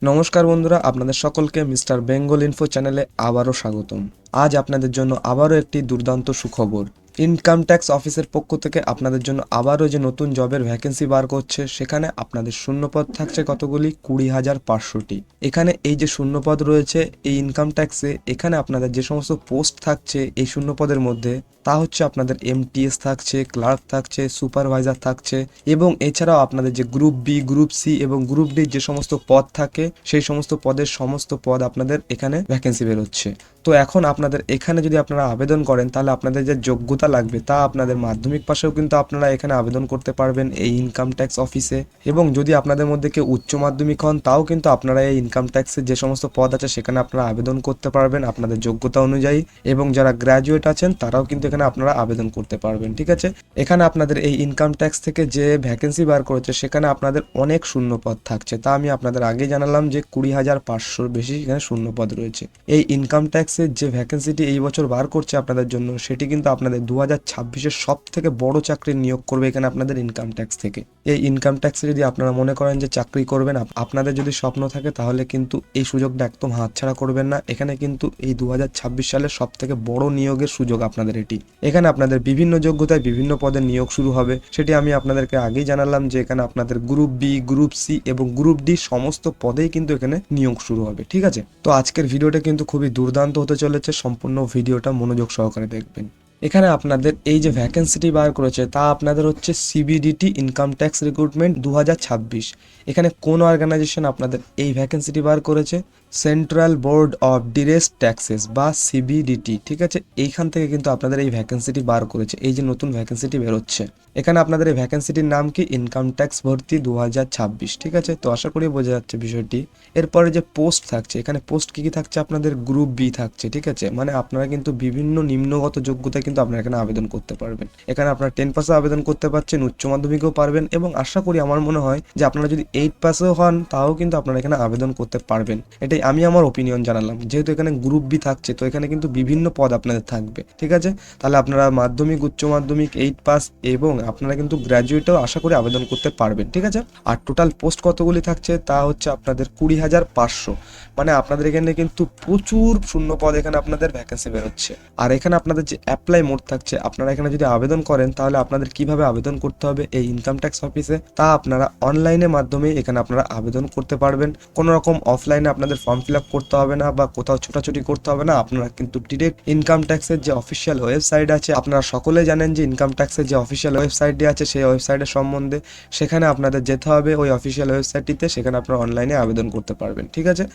নমস্কার বন্ধুরা, আপনাদের সকলকে মিস্টার বেঙ্গল ইনফো চ্যানেলে আবারও স্বাগতম। আজ আপনাদের জন্য আবারও একটি দুর্দান্ত সুখবর। ইনকাম ট্যাক্স অফিসের পক্ষ থেকে আপনাদের জন্য আবারও যে নতুন জবের ভ্যাকেন্সি বার করছে, সেখানে আপনাদের শূন্যপদ থাকছে কতগুলি 20,500টি। এখানে এই যে শূন্যপদ রয়েছে এই ইনকাম ট্যাক্সে, এখানে আপনাদের যে সমস্ত পোস্ট থাকছে এই শূন্যপদের মধ্যে, তা হচ্ছে আপনাদের এমটিএস থাকছে, ক্লার্ক থাকছে, সুপারভাইজার থাকছে এবং এছাড়াও আপনাদের যে গ্রুপ বি, গ্রুপ সি এবং গ্রুপ ডি যে সমস্ত পদ থাকে সেই সমস্ত পদের সমস্ত পদ আপনাদের এখানে ভ্যাকেন্সি বেরোচ্ছে। তো এখন আপনাদের এখানে যদি আপনারা আবেদন করেন, তাহলে আপনাদের যে যোগ্যতা লাগবে তা আপনাদের মাধ্যমিক পাশেও কিন্তু আপনারা এখানে আবেদন করতে পারবেন এই ইনকাম ট্যাক্স অফিসে। এবং যদি আপনাদের মধ্যে কেউ উচ্চ মাধ্যমিক হন, তাও কিন্তু আপনারা এই ইনকাম ট্যাক্সের যে সমস্ত পদ আছে সেখানে আপনারা আবেদন করতে পারবেন আপনাদের যোগ্যতা অনুযায়ী। এবং যারা গ্র্যাজুয়েট আছেন তারাও কিন্তু এখানে আপনারা আবেদন করতে পারবেন। ঠিক আছে, এখানে আপনাদের এই ইনকাম ট্যাক্স থেকে যে ভ্যাকেন্সি বার করেছে সেখানে আপনাদের অনেক শূন্য পদ থাকছে। তা আমি আপনাদের আগে জানালাম যে 20,500 বেশি এখানে শূন্য পদ রয়েছে। এই ইনকাম ট্যাক্সের যে ভ্যাকেন্সিটি এই বছর বার করছে আপনাদের জন্য, সেটি কিন্তু আপনাদের 2026-এর সব থেকে বড় চাকরির নিয়োগ করবে এখানে আপনাদের ইনকাম ট্যাক্স থেকে। এই ইনকাম ট্যাক্সে যদি আপনারা মনে করেন যে চাকরি করবেন, আপনাদের যদি স্বপ্ন থাকে, তাহলে কিন্তু এই সুযোগটা একদম হাতছাড়া করবেন না। এখানে কিন্তু এই 2026 সালের সব থেকে বড় নিয়োগের সুযোগ আপনাদের এটি। এখানে আপনাদের বিভিন্ন যোগ্যতায় বিভিন্ন পদের নিয়োগ শুরু হবে। সেটি আমি আপনাদেরকে আগেই জানালাম যে এখানে আপনাদের গ্রুপ বি, গ্রুপ সি এবং গ্রুপ ডি সমস্ত পদেই কিন্তু এখানে নিয়োগ শুরু হবে। ঠিক আছে, তো আজকের ভিডিওটা কিন্তু খুবই দুর্দান্ত হতে চলেছে, সম্পূর্ণ ভিডিওটা মনোযোগ সহকারে দেখবেন। এখানে আপনাদের এই যে ভ্যাকেন্সিটি বার করেছে তা আপনাদের হচ্ছে সিবিডিটি ইনকাম ট্যাক্স রিক্রুটমেন্ট 2026। এখানে কোন অর্গানাইজেশন আপনাদের এই ভ্যাকেন্সিটি বার করেছে? Central board of direct taxes বা সিবিডিটি। ঠিক আছে, এইখান থেকে কিন্তু আপনাদের এই ভ্যাকেন্সিটি বার করেছে, এই যে নতুন ভ্যাকেন্সিটি বেরোচ্ছে। এখানে আপনাদের এই ভ্যাকেন্সিটির নাম কি? ইনকাম ট্যাক্স ভর্তি 2026। ঠিক আছে, তো আশা করি বোঝা যাচ্ছে বিষয়টি। এরপরে যে পোস্ট থাকছে, এখানে পোস্ট কি কি থাকছে? আপনাদের গ্রুপ বি থাকছে। ঠিক আছে, মানে আপনারা কিন্তু বিভিন্ন নিম্নগত যোগ্যতায় কিন্তু আপনারা এখানে আবেদন করতে পারবেন। এখানে আপনারা 10 পাসে আবেদন করতে পারছেন, উচ্চ মাধ্যমিকেও পারবেন এবং আশা করি, আমার মনে হয় যে আপনারা যদি 8 পাসেও হন তাও কিন্তু আপনারা এখানে আবেদন করতে পারবেন। এটাই আমি আমার ওপিনিয়ন জানালাম। যেহেতু এখানে গ্রুপ বি থাকছে, তো এখানে কিন্তু বিভিন্ন পদ আপনাদের থাকবে। ঠিক আছে, তাহলে আপনারা মাধ্যমিক, উচ্চ মাধ্যমিক, 8 পাস এবং আপনারা কিন্তু গ্র্যাজুয়েটেও আশা করি আবেদন করতে পারবেন। ঠিক আছে, আর টোটাল পোস্ট কতগুলি থাকছে? তা হচ্ছে আপনাদের 20,500। মানে আপনাদের এখানে কিন্তু প্রচুর শূন্য পদ এখানে আপনাদের ভ্যাকেন্সি বেরোচ্ছে। আর এখানে আপনাদের যে অ্যাপ্লাই মোড থাকছে, আপনারা এখানে যদি আবেদন করেন তাহলে আপনাদের কিভাবে আবেদন করতে হবে এই ইনকাম ট্যাক্স অফিসে, তা আপনারা অনলাইনের মাধ্যমে এখানে আপনারা আবেদন করতে পারবেন। কোনো রকম অফলাইনে আপনাদের ফর্ম ফিল আপ করতে হবে না বা কোথাও ছোটাছুটি করতে হবে না। আপনারা কিন্তু ডিরেক্ট ইনকাম ট্যাক্সের যে অফিসিয়াল ওয়েবসাইট আছে, আপনারা সকলে জানেন যে ইনকাম ট্যাক্সের যে অফিসিয়াল ওয়েবসাইটটি আছে সেই ওয়েবসাইটের সম্বন্ধে, সেখানে আপনাদের যেতে হবে ওই অফিসিয়াল ওয়েবসাইটটিতে, সেখানে আপনারা অনলাইনে আবেদন করতে পারবেন। ঠিক আছে,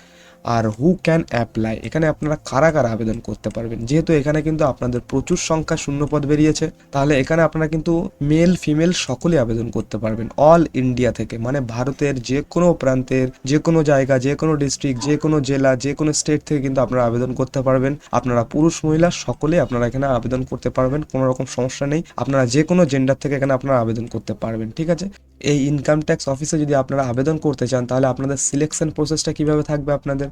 আর হু ক্যান অ্যাপ্লাই, এখানে আপনারা কারা কারা আবেদন করতে পারবেন। যেহেতু এখানে কিন্তু আপনাদের প্রচুর সংখ্যা শূন্যপদ বেরিয়েছে, তাহলে এখানে আপনারা কিন্তু মেল ফিমেল সকলেই আবেদন করতে পারবেন অল ইন্ডিয়া থেকে। মানে ভারতের যে কোনো প্রান্তের, যে কোনো জায়গা, যে কোনো ডিস্ট্রিক্ট, যে কোনো জেলা, যে কোনো স্টেট থেকে কিন্তু আপনারা আবেদন করতে পারবেন। আপনারা পুরুষ মহিলা সকলেই আপনারা এখানে আবেদন করতে পারবেন, কোনো রকম সমস্যা নেই। আপনারা যে কোনো জেন্ডার থেকে এখানে আপনারা আবেদন করতে পারবেন। ঠিক আছে, এই ইনকাম ট্যাক্স অফিসে যদি আপনারা আবেদন করতে চান, তাহলে আপনাদের সিলেকশন প্রসেসটা কিভাবে থাকবে? আপনাদের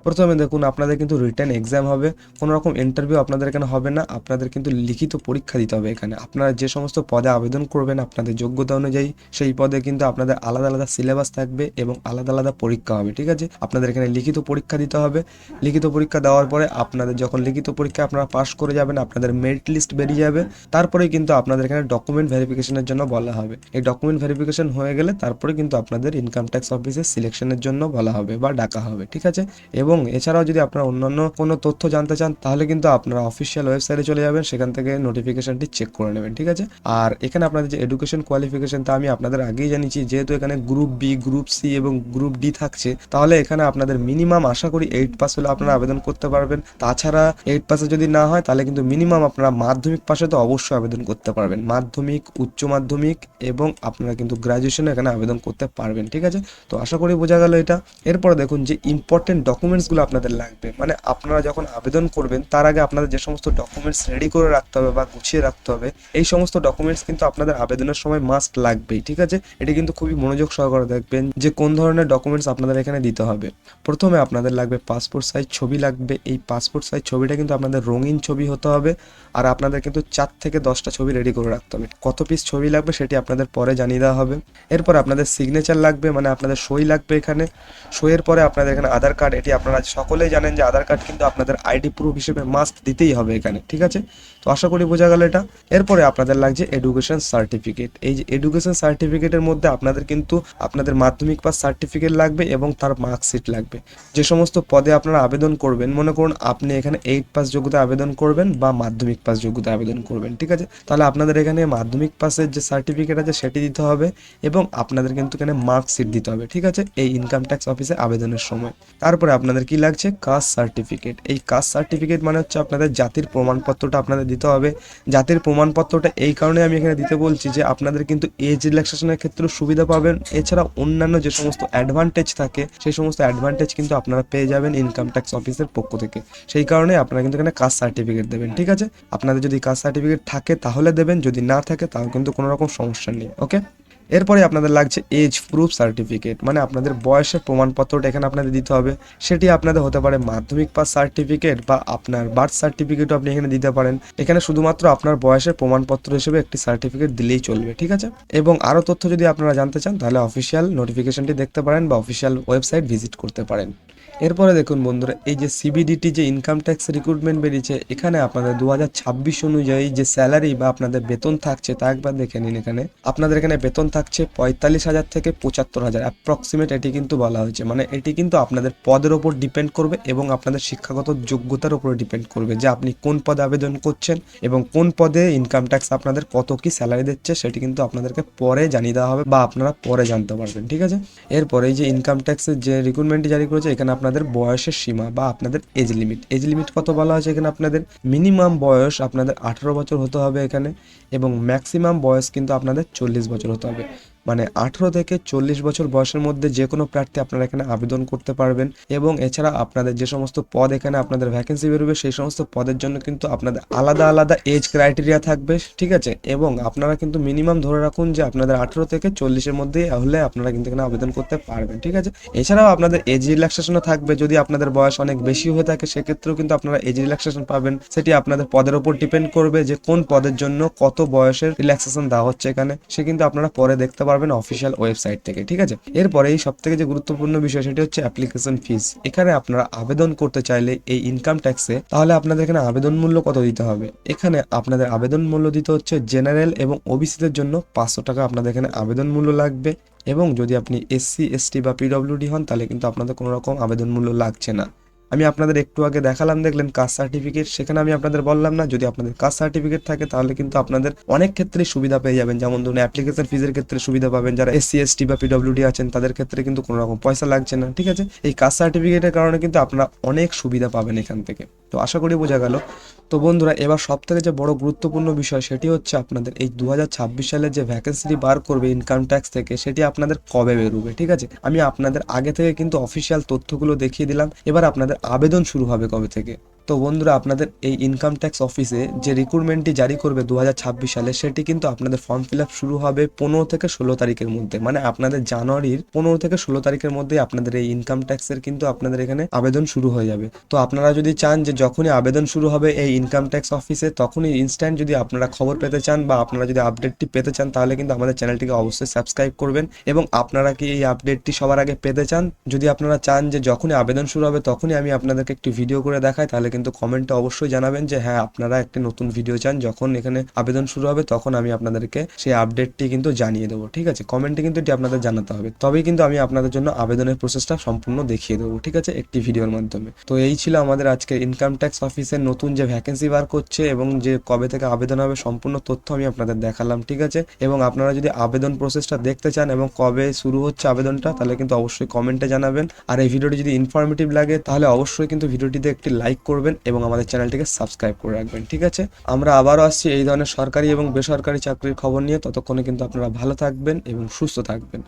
প্রথমে দেখুন, আপনাদের কিন্তু রিটেন এক্সাম হবে, কোনো রকম ইন্টারভিউ আপনাদের এখানে হবে না। আপনাদের কিন্তু লিখিত পরীক্ষা দিতে হবে। এখানে আপনারা যে সমস্ত পদে আবেদন করবেন আপনাদের যোগ্যতা অনুযায়ী, সেই পদে কিন্তু আপনাদের আলাদা আলাদা সিলেবাস থাকবে এবং আলাদা আলাদা পরীক্ষা হবে। ঠিক আছে, আপনাদের এখানে লিখিত পরীক্ষা দিতে হবে। লিখিত পরীক্ষা দেওয়ার পরে আপনাদের যখন লিখিত পরীক্ষা আপনারা পাশ করে যাবেন, আপনাদের মেরিট লিস্ট বেরিয়ে যাবে। তারপরেই কিন্তু আপনাদের এখানে ডকুমেন্ট ভেরিফিকেশনের জন্য বলা হবে। এই ডকুমেন্ট ভেরিফিকেশন হয়ে গেলে তারপরে কিন্তু আপনাদের ইনকাম ট্যাক্স অফিসে সিলেকশনের জন্য বলা হবে বা ডাকা হবে। ঠিক আছে, এবং এছাড়াও যদি আপনারা অন্যান্য কোনো তথ্য জানতে চান, তাহলে কিন্তু আপনারা অফিসিয়াল ওয়েবসাইটে চলে যাবেন, সেখান থেকে নোটিফিকেশনটি চেক করে নেবেন। ঠিক আছে, আর এখানে আপনাদের যে এডুকেশন কোয়ালিফিকেশন, তা আমি আপনাদের আগেই জানিয়েছি। যেহেতু এখানে গ্রুপ বি, গ্রুপ সি এবং গ্রুপ ডি থাকছে, তাহলে এখানে আপনাদের মিনিমাম আশা করি 8 পাস হলে আপনারা আবেদন করতে পারবেন। তাছাড়া 8 পাসে যদি না হয়, তাহলে কিন্তু মিনিমাম আপনারা মাধ্যমিক পাশে তো অবশ্যই আবেদন করতে পারবেন। মাধ্যমিক, উচ্চ মাধ্যমিক এবং আপনারা কিন্তু গ্রাজুয়েশনে এখানে আবেদন করতে পারবেন। ঠিক আছে, তো আশা করি বোঝা গেল এটা। এরপর দেখুন যে ইম্পর্টেন্ট ডকুমেন্টস ডকুমেন্টসগুলো আপনাদের লাগবে, মানে আপনারা যখন আবেদন করবেন তার আগে আপনাদের যে সমস্ত ডকুমেন্টস রেডি করে রাখতে হবে বা গুছিয়ে রাখতে হবে, এই সমস্ত ডকুমেন্টস কিন্তু আপনাদের আবেদনের সময় মাস্ট লাগবেই। ঠিক আছে, এটি কিন্তু খুবই মনোযোগ সহকারে দেখবেন যে কোন ধরনের ডকুমেন্টস আপনাদের এখানে দিতে হবে। প্রথমে আপনাদের লাগবে পাসপোর্ট সাইজ ছবি লাগবে। এই পাসপোর্ট সাইজ ছবিটা কিন্তু আপনাদের রঙিন ছবি হতে হবে, আর আপনাদের কিন্তু 4 থেকে 10টা ছবি রেডি করে রাখতে হবে। কত পিস ছবি লাগবে সেটি আপনাদের পরে জানিয়ে দেওয়া হবে। এরপর আপনাদের সিগনেচার লাগবে, মানে আপনাদের সই লাগবে এখানে। সইয়ের পরে আপনাদের এখানে আধার কার্ড, এটি আপনারা সকলেই জানেন যে আধার কার্ড কিন্তু আপনাদের আইডি প্রুফ হিসেবে মাস্ট দিতেই হবে এখানে। ঠিক আছে, তো আশা করি বোঝা গেল এটা। এরপরে আপনাদের লাগছে এডুকেশন সার্টিফিকেট। এই যে এডুকেশন সার্টিফিকেটের মধ্যে আপনাদের কিন্তু আপনাদের মাধ্যমিক পাস সার্টিফিকেট লাগবে এবং তার মার্কশিট লাগবে। যে সমস্ত পদে আপনারা আবেদন করবেন, মনে করুন আপনি এখানে 8 পাস যোগ্যতা আবেদন করবেন বা মাধ্যমিক পাস যোগ্যতা আবেদন করবেন, ঠিক আছে, তাহলে আপনাদের এখানে মাধ্যমিক পাসের যে সার্টিফিকেট আছে সেটি দিতে হবে এবং আপনাদের কিন্তু এখানে মার্কশিট দিতে হবে। ঠিক আছে, এই ইনকাম ট্যাক্স অফিসে আবেদনের সময়। তারপরে আপনাদের কি লাগছে, কাস্ট সার্টিফিকেট। এই কাস্ট সার্টিফিকেট মানে হচ্ছে আপনাদের জাতির প্রমাণপত্রটা আপনাদের দিতে হবে। জাতির প্রমাণপত্রটা এই কারণে আমি এখানে দিতে বলছি যে আপনাদের কিন্তু এজ রিল্যাক্সেশনের ক্ষেত্রেও সুবিধা পাবেন, এছাড়া অন্যান্য যে সমস্ত অ্যাডভান্টেজ থাকে সেই সমস্ত অ্যাডভান্টেজ কিন্তু আপনারা পেয়ে যাবেন ইনকাম ট্যাক্স অফিসের পক্ষ থেকে। সেই কারণে আপনারা কিন্তু এখানে কাস্ট সার্টিফিকেট দেবেন। ঠিক আছে, আপনাদের যদি কাস্ট সার্টিফিকেট থাকে তাহলে দেবেন, যদি না থাকে তাহলে কিন্তু কোনো রকম সমস্যা নেই। ওকে, এরপরে আপনাদের লাগছে এজ প্রুফ সার্টিফিকেট, মানে আপনাদের বয়সের প্রমাণপত্রটা এখানে আপনাদের দিতে হবে। সেটি আপনাদের হতে পারে মাধ্যমিক পাস সার্টিফিকেট বা আপনার বার্থ সার্টিফিকেটও আপনি এখানে দিতে পারেন। এখানে শুধুমাত্র আপনার বয়সের প্রমাণপত্র হিসেবে একটি সার্টিফিকেট দিলেই চলবে। ঠিক আছে, এবং আরও তথ্য যদি আপনারা জানতে চান তাহলে অফিসিয়াল নোটিফিকেশনটি দেখতে পারেন বা অফিসিয়াল ওয়েবসাইট ভিজিট করতে পারেন। এরপরে দেখুন বন্ধুরা, এই যে সিবিডিটি যে ইনকাম ট্যাক্স রিক্রুটমেন্ট বেরিয়েছে, এখানে আপনাদের 2026 অনুযায়ী যে স্যালারি বা আপনাদের বেতন থাকছে তা একবার দেখে নিন। এখানে আপনাদের এখানে বেতন থাকছে 45,000 থেকে 75,000 অ্যাপ্রক্সিমেট, এটি কিন্তু বলা হয়েছে। মানে এটি কিন্তু আপনাদের পদের ওপর ডিপেন্ড করবে এবং আপনাদের শিক্ষাগত যোগ্যতার উপরে ডিপেন্ড করবে যে আপনি কোন পদে আবেদন করছেন এবং কোন পদে ইনকাম ট্যাক্স আপনাদের কত কি স্যালারি দিচ্ছে সেটি কিন্তু আপনাদেরকে পরে জানিয়ে দেওয়া হবে বা আপনারা পরে জানতে পারবেন। ঠিক আছে, এরপরে এই যে ইনকাম ট্যাক্সের যে রিক্রুটমেন্টটি জারি করেছে, এখানে আপনাদের বয়সের সীমা বা আপনাদের এজ লিমিট, কত বলা হয়েছে এখানে আপনাদের মিনিমাম বয়স আপনাদের 18 বছর হতে হবে এখানে, এবং ম্যাক্সিমাম বয়স কিন্তু আপনাদের 40 বছর হতে হবে। মানে 18 থেকে 40 বছর বয়সের মধ্যে যে কোনো প্রার্থী আপনারা এখানে আবেদন করতে পারবেন। এবং এছাড়া আপনাদের যে সমস্ত পদ এখানে আপনাদের ভ্যাকেন্সি বেরোবে সেই সমস্ত পদের জন্য কিন্তু আপনাদের আলাদা আলাদা এজ ক্রাইটেরিয়া থাকবে। ঠিক আছে, এবং আপনারা কিন্তু মিনিমাম ধরে রাখুন যে আপনাদের 18 থেকে 40-এর মধ্যেই হলে আপনারা কিন্তু এখানে আবেদন করতে পারবেন। ঠিক আছে, এছাড়াও আপনাদের এজ রিল্যাক্সেশনও থাকবে। যদি আপনাদের বয়স অনেক বেশি হয়ে থাকে সেক্ষেত্রেও কিন্তু আপনারা এজ রিল্যাক্সেশন পাবেন। সেটি আপনাদের পদের উপর ডিপেন্ড করবে যে কোন পদের জন্য কত বয়সের রিল্যাক্সেশন দেওয়া হচ্ছে এখানে, সে কিন্তু আপনারা পরে দেখতে পারবেন অফিসিয়াল ওয়েবসাইট থেকে। ঠিক আছে, এরপরে এই সবথেকে যে গুরুত্বপূর্ণ বিষয় সেটি হচ্ছে অ্যাপ্লিকেশন ফিস। এখানে আপনারা আবেদন করতে চাইলে এই ইনকাম ট্যাক্সে, তাহলে আপনাদের এখানে আবেদন মূল্য কত দিতে হবে। এখানে আপনাদের আবেদন মূল্য দিতে হচ্ছে জেনারেল এবং ওবিসিদের জন্য 500 টাকা আপনাদের এখানে আবেদন মূল্য লাগবে, এবং যদি আপনি এসসি এসটি বা পিডব্লিউডি হন তাহলে কিন্তু আপনাদের কোনো রকম আবেদন মূল্য লাগছে না। আমি আপনাদের একটু আগে দেখালাম, দেখলেন কাস্ট সার্টিফিকেট, সেখানে আমি আপনাদের বললাম না, যদি আপনাদের কাস্ট সার্টিফিকেট থাকে তাহলে কিন্তু আপনাদের অনেক ক্ষেত্রে সুবিধা পেয়ে যাবেন। যেমন ধরুন অ্যাপ্লিকেশন ফিজের ক্ষেত্রে সুবিধা পাবেন, যারা এসসি এসটি বা পিডব্লিউডি আছেন তাদের ক্ষেত্রে কিন্তু কোনো রকম পয়সা লাগছে না। ঠিক আছে, এই কাস্ট সার্টিফিকেটের কারণে কিন্তু আপনারা অনেক সুবিধা পাবেন এখান থেকে। তো আশা করি বোঝা গেল। তো বন্ধুরা, এবার সব থেকে যে বড় গুরুত্বপূর্ণ বিষয় সেটি হচ্ছে আপনাদের এই 2026 সালে যে ভ্যাকেন্সিটি বার করবে ইনকাম ট্যাক্স থেকে, সেটি আপনাদের কবে বেরোবে। ঠিক আছে, আমি আপনাদের আগে থেকে কিন্তু অফিসিয়াল তথ্যগুলো দেখিয়ে দিলাম। এবার আপনাদের আবেদন শুরু হবে কবে থেকে। তো বন্ধুরা, আপনাদের এই ইনকাম ট্যাক্স অফিসে যে রিক্রুটমেন্টটি জারি করবে 2026 সালে, সেটি কিন্তু আপনাদের ফর্ম ফিল আপ শুরু হবে 15 থেকে 16 তারিখের মধ্যে। মানে আপনাদের জানুয়ারির 15 থেকে 16 তারিখের মধ্যে আপনাদের এই ইনকাম ট্যাক্সের কিন্তু আপনাদের এখানে আবেদন শুরু হয়ে যাবে। তো আপনারা যদি চান যে যখনই আবেদন শুরু হবে এই ইনকাম ট্যাক্স অফিসে তখনই ইনস্ট্যান্ট যদি আপনারা খবর পেতে চান বা আপনারা যদি আপডেটটি পেতে চান, তাহলে কিন্তু আমাদের চ্যানেলটিকে অবশ্যই সাবস্ক্রাইব করবেন। এবং আপনারা কি এই আপডেটটি সবার আগে পেতে চান, যদি আপনারা চান যে যখনই আবেদন শুরু হবে তখনই আমি আপনাদেরকে একটি ভিডিও করে দেখাই, তাহলে কিন্তু কমেন্টে অবশ্যই জানাবেন যে হ্যাঁ আপনারা একটি নতুন ভিডিও চান, যখন এখানে আবেদন শুরু হবে তখন আমি আপনাদেরকে সেই আপডেটটি কিন্তু জানিয়ে দেবো। ঠিক আছে, কমেন্টে কিন্তু এটি আপনাদের জানাতে হবে, তবেই কিন্তু আমি আপনাদের জন্য আবেদনের প্রসেসটা সম্পূর্ণ দেখিয়ে দেবো। ঠিক আছে, একটি ভিডিওর মাধ্যমে। তো এই ছিল আমাদের আজকে ইনকাম ট্যাক্স অফিসের নতুন যে ভ্যাকেন্সি বার করছে এবং যে কবে থেকে আবেদন হবে সম্পূর্ণ তথ্য আমি আপনাদের দেখালাম। ঠিক আছে, এবং আপনারা যদি আবেদন প্রসেসটা দেখতে চান এবং কবে শুরু হচ্ছে আবেদনটা, তাহলে কিন্তু অবশ্যই কমেন্টে জানাবেন। আর এই ভিডিওটি যদি ইনফরমেটিভ লাগে তাহলে অবশ্যই কিন্তু ভিডিওটিতে একটি লাইক করবেন এবং আমাদের চ্যানেলটিকে সাবস্ক্রাইব করে রাখবেন। ঠিক আছে, আমরা আবারও আসছি এই ধরনের সরকারি এবং বেসরকারি চাকরির খবর নিয়ে। ততক্ষণে কিন্তু আপনারা ভালো থাকবেন এবং সুস্থ থাকবেন।